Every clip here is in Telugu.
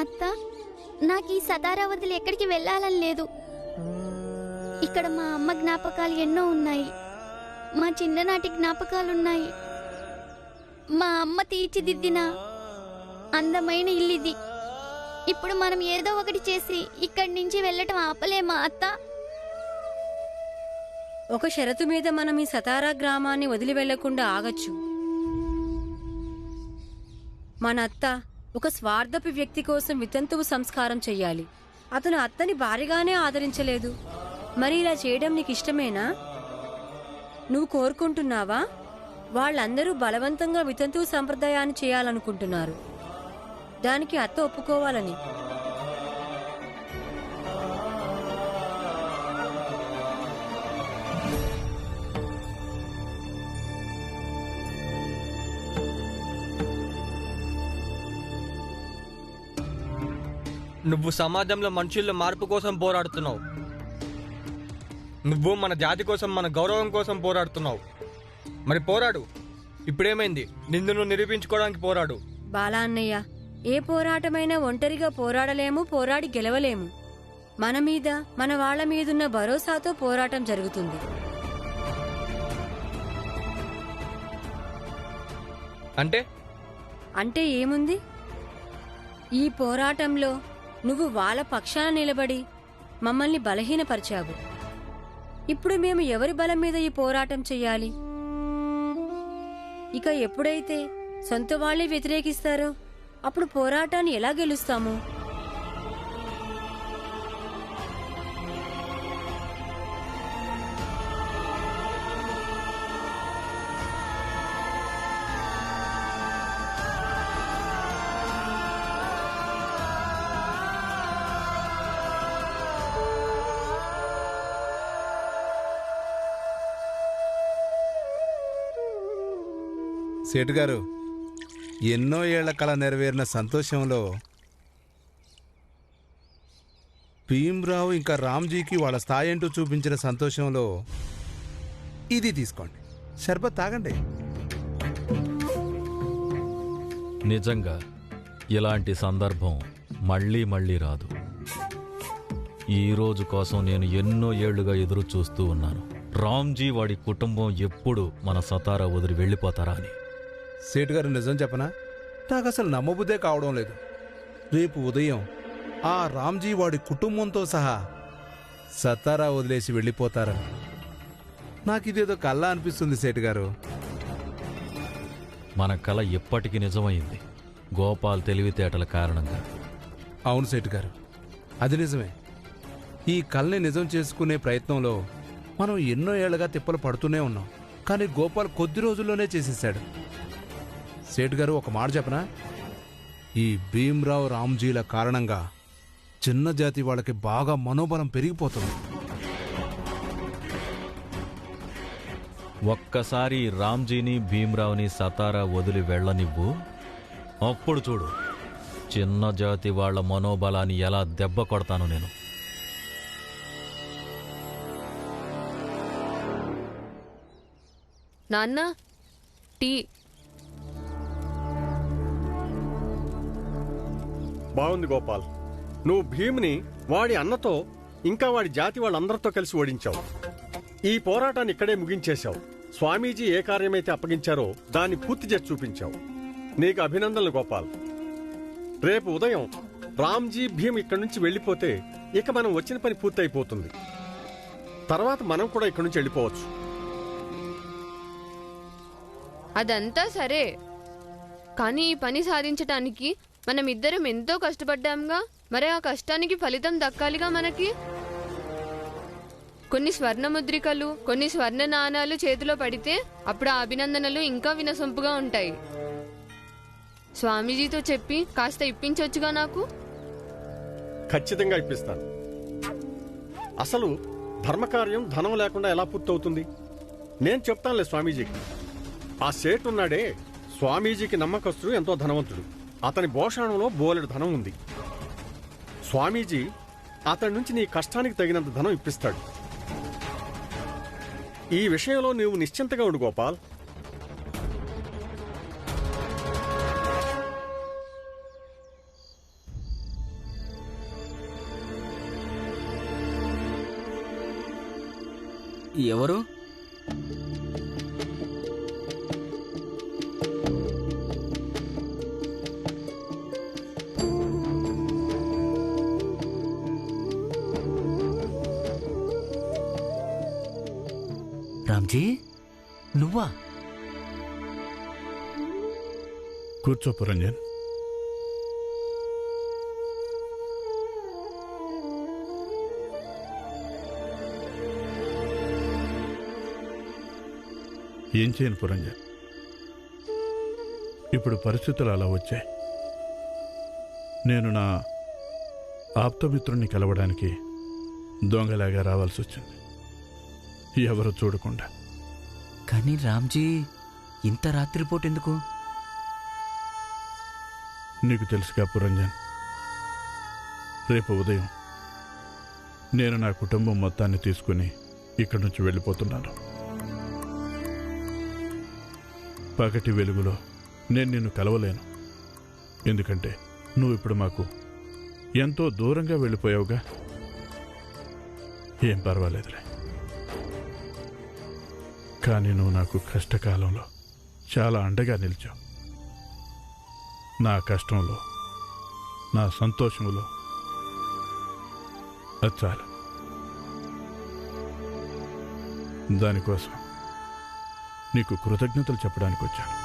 అత్త, నాకు ఈ సతారా వదిలి ఎక్కడికి వెళ్ళాలని లేదు. ఇక్కడ మా అమ్మ జ్ఞాపకాలు ఎన్నో ఉన్నాయి. మా చిన్ననాటి జ్ఞాపకాలున్నాయి. మా అమ్మ తీర్చిదిద్దిన అందమైన ఇల్లిది. ఇప్పుడు మనం ఏదో ఒకటి చేసి ఇక్కడి నుంచి వెళ్ళటం ఆపలేమా అత్త? ఒక షరతు మీద మనం ఈ సతారా గ్రామాన్ని వదిలి వెళ్లకుండా ఆగచ్చు. మన అత్త ఒక స్వార్థపు వ్యక్తి కోసం వితంతువు సంస్కారం చెయ్యాలి. అతను అత్తని భారీగానే ఆదరించలేదు. మరి ఇలా చేయడం నీకు ఇష్టమేనా? నువ్వు కోరుకుంటున్నావా? వాళ్ళందరూ బలవంతంగా వితంతువు సంప్రదాయాన్ని చేయాలనుకుంటున్నారు. దానికి అత్త ఒప్పుకోవాలని. నువ్వు సమాజంలో మనుషుల్లో మార్పు కోసం పోరాడుతున్నావు. నువ్వు మన జాతి కోసం, మన గౌరవం కోసం పోరాడుతున్నావు. మరి పోరాడు. ఇప్పుడేమైంది? నిన్ను నువ్వు నిరూపించుకోవడానికి పోరాడు. బాలా అన్నయ్య, ఏ పోరాటమైనా ఒంటరిగా పోరాడలేము, పోరాడి గెలవలేము. మన మీద, మన వాళ్ల మీదున్న భరోసాతో పోరాటం జరుగుతుంది. అంటే ఏముంది? ఈ పోరాటంలో నువ్వు వాళ్ళ పక్షాన నిలబడి మమ్మల్ని బలహీనపరిచావు. ఇప్పుడు మేము ఎవరి బలం మీద ఈ పోరాటం చెయ్యాలి? ఇక ఎప్పుడైతే సొంత వాళ్ళే వ్యతిరేకిస్తారో అప్పుడు పోరాటాన్ని ఎలా గెలుస్తాము? సేటు గారు, ఎన్నో ఏళ్ల కళ నెరవేరిన సంతోషంలో భీమ్రావు ఇంకా రామ్జీకి వాళ్ళ స్థాయి ఏంటో చూపించిన సంతోషంలో ఇది తీసుకోండి. షర్బత్ తాగండి. నిజంగా ఇలాంటి సందర్భం మళ్ళీ మళ్ళీ రాదు. ఈ రోజు కోసం నేను ఎన్నో ఏళ్లుగా ఎదురు చూస్తూ ఉన్నాను. రామ్జీ వాడి కుటుంబం ఎప్పుడు మన సతారా వదిలి వెళ్ళిపోతారా అని. సేటు గారు, నిజం చెప్పనా? నాకు అసలు నమ్మబుద్దే కావడం లేదు. రేపు ఉదయం ఆ రామ్జీ వాడి కుటుంబంతో సహా సతారా వదిలేసి వెళ్ళిపోతారని నాకిదేదో కల్లా అనిపిస్తుంది సేటు గారు. మన కల ఎప్పటికీ నిజమైంది, గోపాల్ తెలివితేటల కారణంగా. అవును సేటు గారు, అది నిజమే. ఈ కల్ని నిజం చేసుకునే ప్రయత్నంలో మనం ఎన్నో ఏళ్లుగా తిప్పలు పడుతూనే ఉన్నాం. కానీ గోపాల్ కొద్ది రోజుల్లోనే చేసేశాడు. సేటు గారు, ఒక మాట చెప్పనా? ఈ భీమ్రావు రామ్జీల కారణంగా చిన్న జాతి వాళ్ళకి బాగా మనోబలం పెరిగిపోతుంది. ఒక్కసారి రామ్జీని భీమ్రావుని సతారా వదిలి వెళ్ళనివ్వు, అప్పుడు చూడు చిన్న జాతి వాళ్ల మనోబలాన్ని ఎలా దెబ్బ కొడతాను నేను. నాన్న, టీ. బాగుంది గోపాల్. నువ్వు భీమ్ని వాడి అన్నతో ఇంకా వాడి జాతి వాళ్ళందరితో కలిసి ఓడించావు. ఈ పోరాటాన్ని ఇక్కడే ముగించేశావు. స్వామీజీ ఏ కార్యమైతే అప్పగించారో దాన్ని పూర్తి చేసి చూపించావు. నీకు అభినందనలు గోపాల్. రేపు ఉదయం రామ్జీ భీమ్ ఇక్కడి నుంచి వెళ్ళిపోతే ఇక మనం వచ్చిన పని పూర్తయిపోతుంది. తర్వాత మనం కూడా ఇక్కడి నుంచి వెళ్ళిపోవచ్చు. అదంతా సరే, కానీ ఈ పని సాధించటానికి మనమిద్దరం ఎంతో కష్టపడ్డాంగా. మరి ఆ కష్టానికి ఫలితం దక్కాలిగా మనకి. కొన్ని స్వర్ణ ముద్రికలు, కొన్ని స్వర్ణ నాణాలు చేతిలో పడితే అప్పుడు ఆ అభినందనలు ఇంకా వినసొంపుగా ఉంటాయి. స్వామీజీతో చెప్పి కాస్త ఇప్పించొచ్చుగా నాకు. ఖచ్చితంగా ఇప్పిస్తాను. అసలు ధర్మకార్యం ధనం లేకుండా ఎలా పూర్తవుతుంది? నేను చెప్తానులే స్వామీజీకి. ఆ సేటు ఉన్నాడే, స్వామీజీకి నమ్మకస్తుడు, ఎంతో ధనవంతుడు. అతని భోషణంలో బోలెడు ధనం ఉంది. స్వామీజీ అతడి నుంచి నీ కష్టానికి తగినంత ధనం ఇప్పిస్తాడు. ఈ విషయంలో నీవు నిశ్చింతగా ఉండు గోపాల్. ఎవరు? రామ్జీ, నువ్వా? కూర్చో పురంజన్. ఏం చేయను పురంజన్, ఇప్పుడు పరిస్థితులు అలా వచ్చాయి. నేను నా ఆప్తమిత్రుణ్ణి కలవడానికి దొంగలాగా రావాల్సి వచ్చింది, ఎవరు చూడకుండా. కానీ రామ్జీ, ఇంత రాత్రిపూట ఎందుకు? నీకు తెలుసుగా పురంజన్, రేపు ఉదయం నేను నా కుటుంబం మొత్తాన్ని తీసుకుని ఇక్కడి నుంచి వెళ్ళిపోతున్నాను. పగటి వెలుగులో నేను నిన్ను కలవలేను, ఎందుకంటే నువ్వు ఇప్పుడు మాకు ఎంతో దూరంగా వెళ్ళిపోయావుగా. ఏం పర్వాలేదులే, కానీ నువ్వు నాకు కష్టకాలంలో చాలా అండగా నిలిచావు. నా కష్టంలో, నా సంతోషంలో, అది చాలు. దానికోసం నీకు కృతజ్ఞతలు చెప్పడానికి వచ్చాను.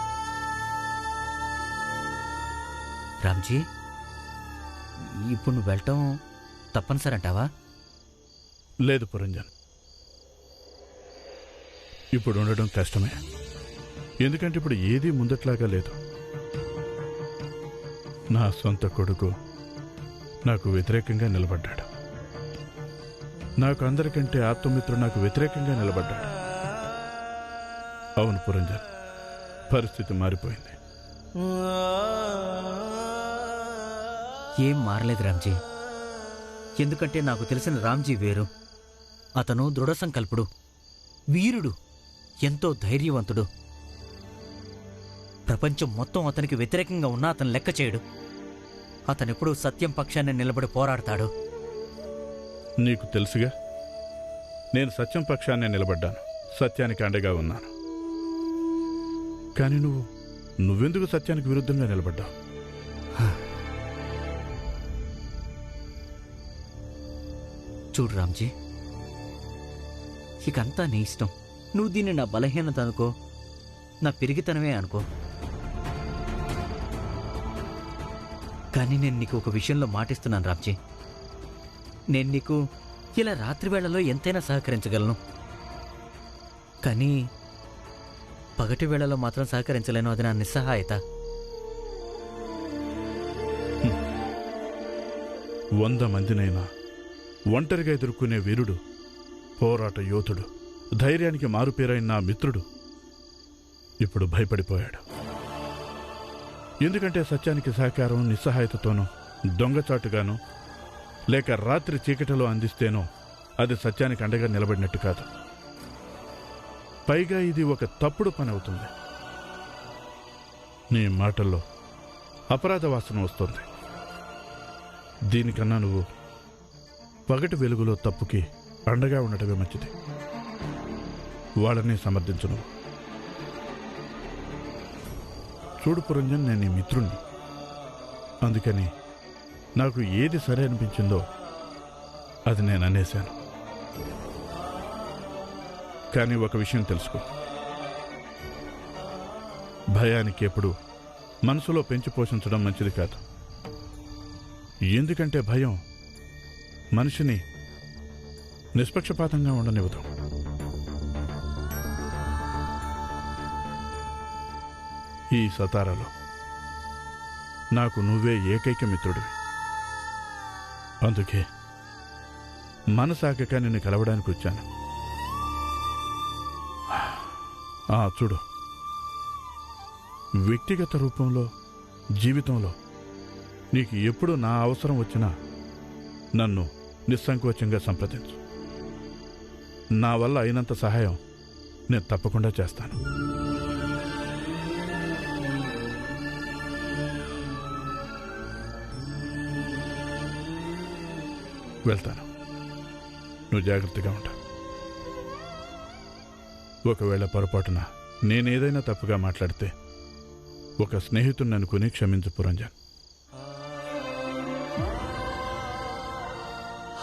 రామ్జీ, ఇప్పుడు నువ్వు వెళ్ళటం తప్పనిసరి అంటావా? లేదు పురంజన్, ఇప్పుడు ఉండడం కష్టమే. ఎందుకంటే ఇప్పుడు ఏదీ ముందట్లాగా లేదు. నా సొంత కొడుకు నాకు వ్యతిరేకంగా నిలబడ్డాడు. నాకు అందరికంటే ఆత్మమిత్రుడు నాకు వ్యతిరేకంగా నిలబడ్డాడు. అవును పురంజన్, పరిస్థితి మారిపోయింది. ఏం మారలేదు రామ్జీ. ఎందుకంటే నాకు తెలిసిన రామ్జీ వేరు. అతను దృఢ సంకల్పుడు, వీరుడు, ఎంతో ధైర్యవంతుడు. ప్రపంచం మొత్తం అతనికి వ్యతిరేకంగా ఉన్నా అతను లెక్క చేయడు. అతనెప్పుడూ సత్యం పక్షాన్ని నిలబడి పోరాడతాడు. నీకు తెలుసుగా, నేను సత్యం పక్షాన్నే నిలబడ్డాను, సత్యానికి అండగా ఉన్నాను. కానీ నువ్వెందుకు సత్యానికి విరుద్ధంగా నిలబడ్డావు? చూడు రామ్జీ, ఇకంతా నీ ఇష్టం. నువ్వు దీన్ని నా బలహీనత అనుకో, నా పెరిగితనమే అనుకో. కానీ నేను నీకు ఒక విషయంలో మాటిస్తున్నాను రామ్జీ. నేను నీకు ఇలా రాత్రి వేళలో ఎంతైనా సహకరించగలను, కానీ పగటి వేళలో మాత్రం సహకరించలేను. అది నా నిస్సహాయత. 100 మందినైనా ఒంటరిగా ఎదుర్కొనే వీరుడు, పోరాట యోధుడు, ధైర్యానికి మారుపేరైన నా మిత్రుడు ఇప్పుడు భయపడిపోయాడు. ఎందుకంటే సత్యానికి సహకారం నిస్సహాయతతోనూ, దొంగచాటుగానూ, లేక రాత్రి చీకటిలో అందిస్తేనో అది సత్యానికి అండగా నిలబడినట్టు కాదు. పైగా ఇది ఒక తప్పుడు పని అవుతుంది. నీ మాటల్లో అపరాధ వాసన వస్తుంది. దీనికన్నా నువ్వు పగటి వెలుగులో తప్పుకి అండగా ఉండటమే మంచిది. వాళ్ళని సమర్థించను. చూడు పురంజన్, నేను నీ మిత్రుణ్ణి. అందుకని నాకు ఏది సరే అనిపించిందో అది నేను అనేశాను. కానీ ఒక విషయం తెలుసుకో, భయానికి ఎప్పుడు మనసులో పెంచి పోషించడం మంచిది కాదు. ఎందుకంటే భయం మనిషిని నిష్పక్షపాతంగా ఉండనివ్వదు. ఈ సతారాలో నాకు నువ్వే ఏకైక మిత్రుడివి. అందుకే మనసాగక నిన్ను కలవడానికి వచ్చాను. చూడు, వ్యక్తిగత రూపంలో, జీవితంలో నీకు ఎప్పుడు నా అవసరం వచ్చినా నన్ను నిస్సంకోచంగా సంప్రదించు. నా వల్ల అయినంత సహాయం నేను తప్పకుండా చేస్తాను. వెళ్తాను. నువ్వు జాగ్రత్తగా ఉంటా. ఒకవేళ పొరపాటున నేనేదైనా తప్పుగా మాట్లాడితే ఒక స్నేహితుడిని అనుకుని క్షమించు పురంజన్.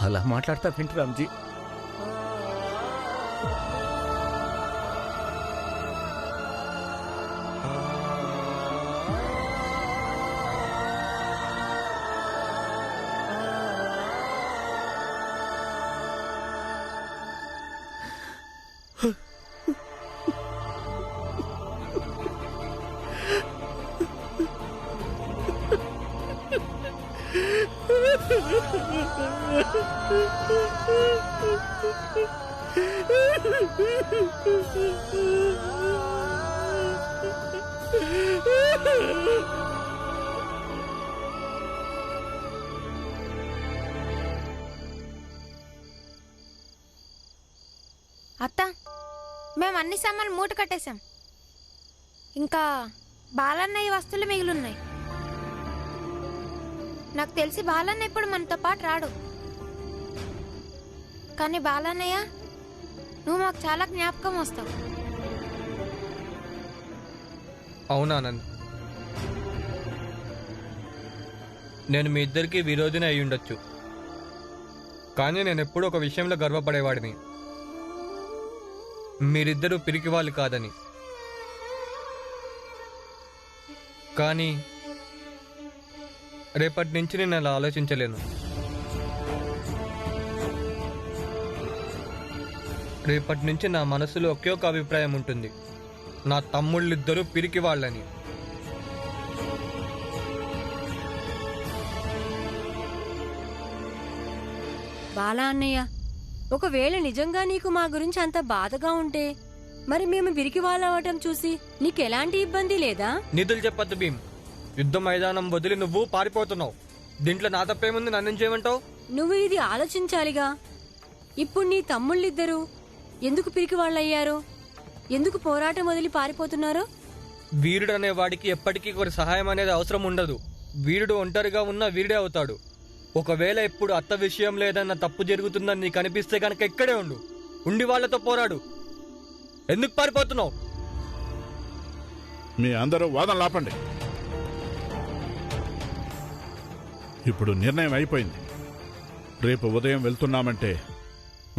అలా మాట్లాడతావేంటి రామ్జీ? అత్త, మేము అన్ని సామాన్లు మూట కట్టేశాం. ఇంకా బాలన్నయ్య వస్తువులు మిగిలిన్నాయి. నాకు తెలిసి బాలన్న ఇప్పుడు మనతో పాటు రాడు. కానీ బాలన్నయ్య, నువ్వు మాకు చాలా జ్ఞాపకం వస్తావు. అవునా ఆనంద్, నేను మీ ఇద్దరికి విరోధిని అయి ఉండొచ్చు, కానీ నేను ఎప్పుడూ ఒక విషయంలో గర్వపడేవాడిని. మీరిద్దరూ పిరికి వాళ్ళు కాదని. కానీ రేపటి నుంచి నేను అలా ఆలోచించలేను. రేపటి నుంచి నా మనసులో ఒకే ఒక అభిప్రాయం ఉంటుంది, నా తమ్ముళ్ళిద్దరూ పిరికి వాళ్ళని. బాలా అన్నయ్య, ఒకవేళ నిజంగా నీకు మా గురించి అంత బాధగా ఉంటే మరి మేము విరికి వాళ్ళవటం చూసి నీకెలాంటి ఇబ్బంది లేదా? నిధులు చెప్పద్దు భీమ్. యుద్ధ మైదానం వదిలి నువ్వు పారిపోతున్నావు. దీంట్లో నా తప్పేముంది? నన్ను చేయమంటావు? నువ్వు ఇది ఆలోచించాలిగా. ఇప్పుడు నీ తమ్ముళ్ళిద్దరూ ఎందుకు పిరికి వాళ్ళయ్యారో, ఎందుకు పోరాటం వదిలి పారిపోతున్నారో? వీరుడు అనే వాడికి ఎప్పటికీ ఒకరి సహాయం అనేది అవసరం ఉండదు. వీరుడు ఒంటరిగా ఉన్న వీరుడే అవుతాడు. ఒకవేళ ఇప్పుడు అత్త విషయంలో ఏదన్నా తప్పు జరుగుతుందని నీకు అనిపిస్తే కనుక ఇక్కడే ఉండి వాళ్లతో పోరాడు. ఎందుకు పారిపోతున్నావు? మీ అందరూ వాదన లాపండి. ఇప్పుడు నిర్ణయం అయిపోయింది. రేపు ఉదయం వెళ్తున్నామంటే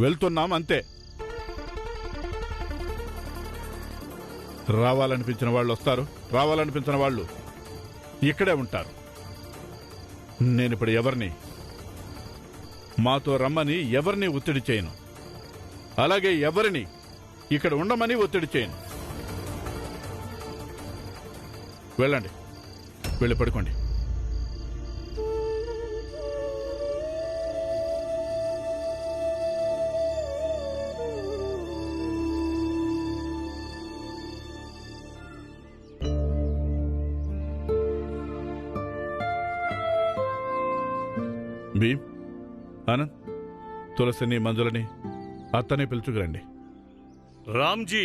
వెళ్తున్నాం అంతే. రావాలనిపించిన వాళ్ళు వస్తారు, రావాలనిపించిన వాళ్ళు ఇక్కడే ఉంటారు. నేనిప్పుడు ఎవరిని మాతో రమ్మని ఎవరిని ఒత్తిడి చేయను, అలాగే ఎవరిని ఇక్కడ ఉండమని ఒత్తిడి చేయను. వెళ్ళండి, వెళ్ళి పడుకోండి. భీమ్, ఆనంద్, తులసిని, మంజులని అత్తనే పిలుచుకురండి. రామ్జీ,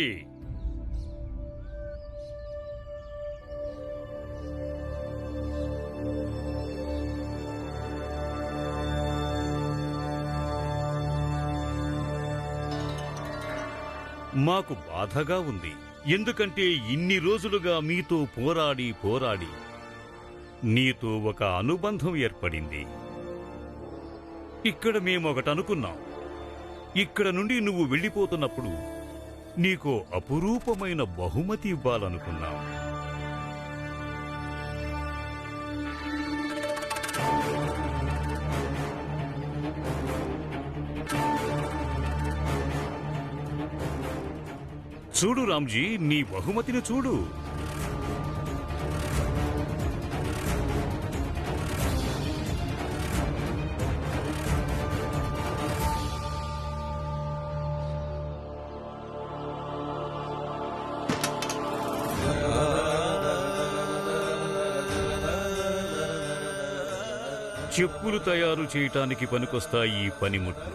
మాకు బాధగా ఉంది. ఎందుకంటే ఇన్ని రోజులుగా మీతో పోరాడి పోరాడి నీతో ఒక అనుబంధం ఏర్పడింది. ఇక్కడ మేమొకటనుకున్నాం. ఇక్కడ నుండి నువ్వు వెళ్ళిపోతున్నప్పుడు నీకో అపురూపమైన బహుమతి ఇవ్వాలనుకున్నాం. చూడు రామ్జీ, నీ బహుమతిని చూడు. చెప్పులు తయారు చేయటానికి పనికొస్తాయి ఈ పనిముట్లు.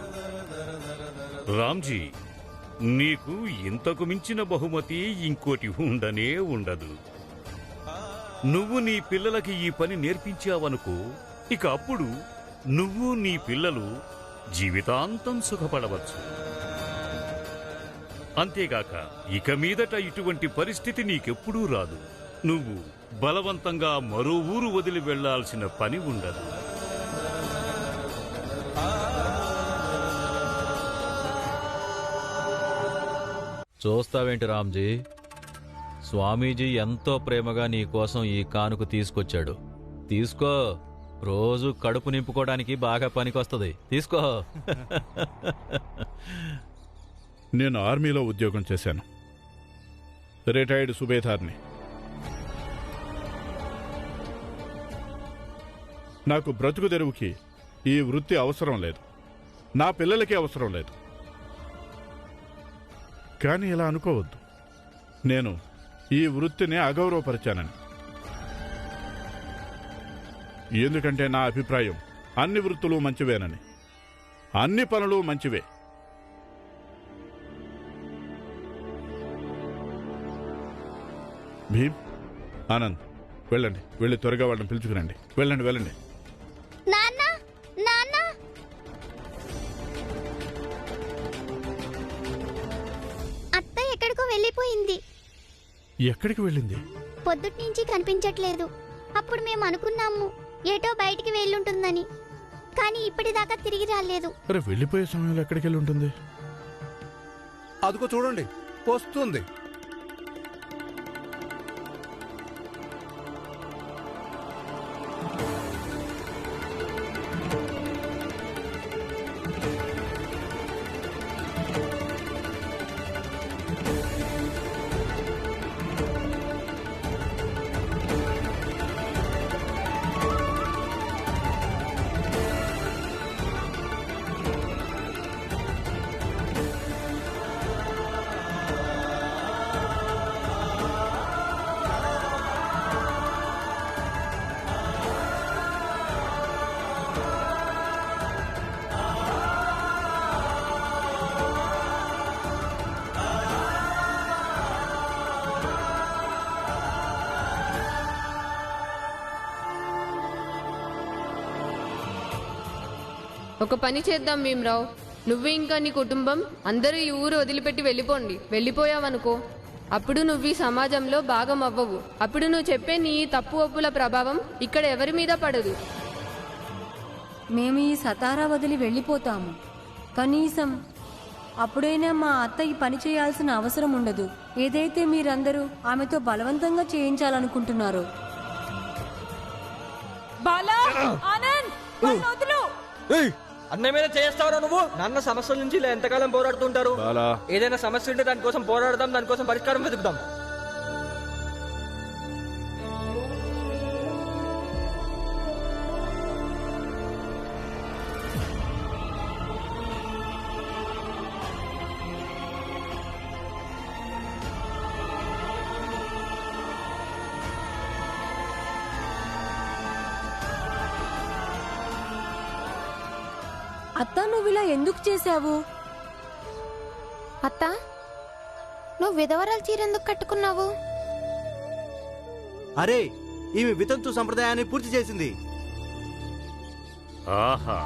రామ్జీ, నీకు ఇంతకు మించిన బహుమతి ఇంకోటి ఉండనే ఉండదు. నువ్వు నీ పిల్లలకి ఈ పని నేర్పించావనుకో, ఇక అప్పుడు నువ్వు నీ పిల్లలు జీవితాంతం సుఖపడవచ్చు. అంతేగాక ఇక మీదట ఇటువంటి పరిస్థితి నీకెప్పుడూ రాదు. నువ్వు బలవంతంగా మరో ఊరు వదిలి వెళ్లాల్సిన పని ఉండదు. చూస్తావేంటి రామ్జీ, స్వామీజీ ఎంతో ప్రేమగా నీ కోసం ఈ కానుక తీసుకొచ్చాడు. తీసుకో, రోజు కడుపు నింపుకోవడానికి బాగా పనికొస్తుంది. తీసుకో. నేను ఆర్మీలో ఉద్యోగం చేశాను, రిటైర్డ్ సుబేదార్ని. నాకు బ్రతుకు తెరువుకి ఈ వృత్తి అవసరం లేదు, నా పిల్లలకి అవసరం లేదు. కానీ ఇలా అనుకోవద్దు, నేను ఈ వృత్తిని అగౌరవపరిచానని. ఎందుకంటే నా అభిప్రాయం అన్ని వృత్తులు మంచివేనని. అన్ని పనులు మంచివే. భీమ్, ఆనంద్, వెళ్ళండి, వెళ్ళి త్వరగా వాళ్ళని పిలుచుకురండి. వెళ్ళండి వెళ్ళండి. నాన్న నాన్న అత్త ఎక్కడికో వెళ్ళిపోయింది. ఎక్కడికి వెళ్ళింది? పొద్దుటి నుంచి కనిపించట్లేదు. అప్పుడు మేము అనుకున్నాము ఏటో బయటికి వెళ్ళుంటుందని, కానీ ఇప్పటిదాకా తిరిగి రాలేదు. అరే, వెళ్ళిపోయే సమయంలో ఎక్కడికి వెళ్ళి ఉంటుంది? అదిగో చూడండి, వస్తుంది. ఒక పని చేద్దాం భీమరావు, నువ్వు ఇంకా నీ కుటుంబం అందరూ ఈ ఊరు వదిలిపెట్టి వెళ్ళిపోండి. వెళ్ళిపోయావనుకో, అప్పుడు నువ్వు ఈ సమాజంలో భాగం అవ్వవు. అప్పుడు నువ్వు చెప్పే నీ తప్పు ఒప్పుల ప్రభావం ఇక్కడ ఎవరి మీద పడదు. మేము ఈ సతారా వదిలి వెళ్ళిపోతాము. కనీసం అప్పుడైనా మా అత్త ఈ పని చేయాల్సిన అవసరం ఉండదు. ఏదైతే మీరందరూ ఆమెతో బలవంతంగా చేయించాలనుకుంటున్నారో. అన్నయ్య మీద చేస్తావరా నువ్వు? నాన్న సమస్యల నుంచి ఇలా ఎంతకాలం పోరాడుతుంటారు? ఏదైనా సమస్య ఉంటే దానికోసం పోరాడదాం, దానికోసం పరిష్కారం వెతుకుదాం. అత్త, నువ్వు ఇలా ఎందుకు చేశావు? అత్త, నువ్వు విధవరాల చీర ఎందుకు కట్టుకున్నావు? అరే, ఈమె వితంతు సంప్రదాయాన్ని పూర్తి చేసింది. ఆహా,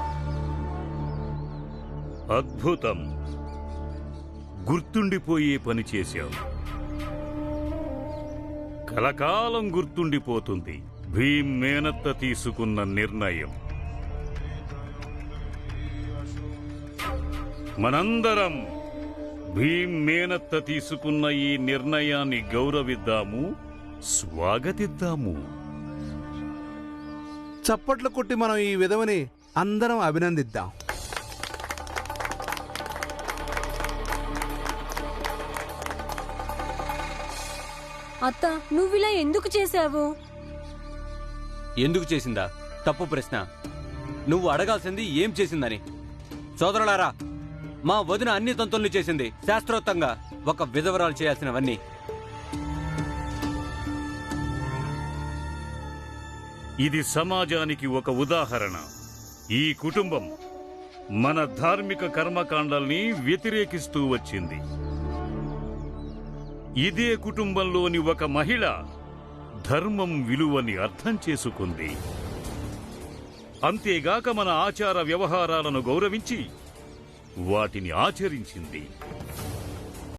అద్భుతం. గుర్తుండిపోయే పని చేశావు. కలకాలం గుర్తుండిపోతుంది భీమ్ మేనత్త తీసుకున్న నిర్ణయం. మనందరం భీమ్ మేనత్త తీసుకున్న ఈ నిర్ణయాన్ని గౌరవిద్దాము, స్వాగతిద్దాము. చప్పట్లు కొట్టి మనం ఈ విధవని అందరం అభినందిద్దాం. అత్త, నువ్విలా ఎందుకు చేశావు? ఎందుకు చేసిందా? తప్పు ప్రశ్న. నువ్వు అడగాల్సింది ఏం చేసిందని. సోదరులారా, మా వదిన అన్ని తంతుల్ని చేసింది శాస్త్రోక్తంగా, ఒక విధవరాలు చేయాల్సినవన్నీ. ఇది సమాజానికి ఒక ఉదాహరణ. ఈ కుటుంబం మన ధార్మిక కర్మకాండాల్ని వ్యతిరేకిస్తూ వచ్చింది. ఇదే కుటుంబంలోని ఒక మహిళ ధర్మం విలువని అర్థం చేసుకుంది. అంతేగాక మన ఆచార వ్యవహారాలను గౌరవించి వాటిని ఆచరించింది.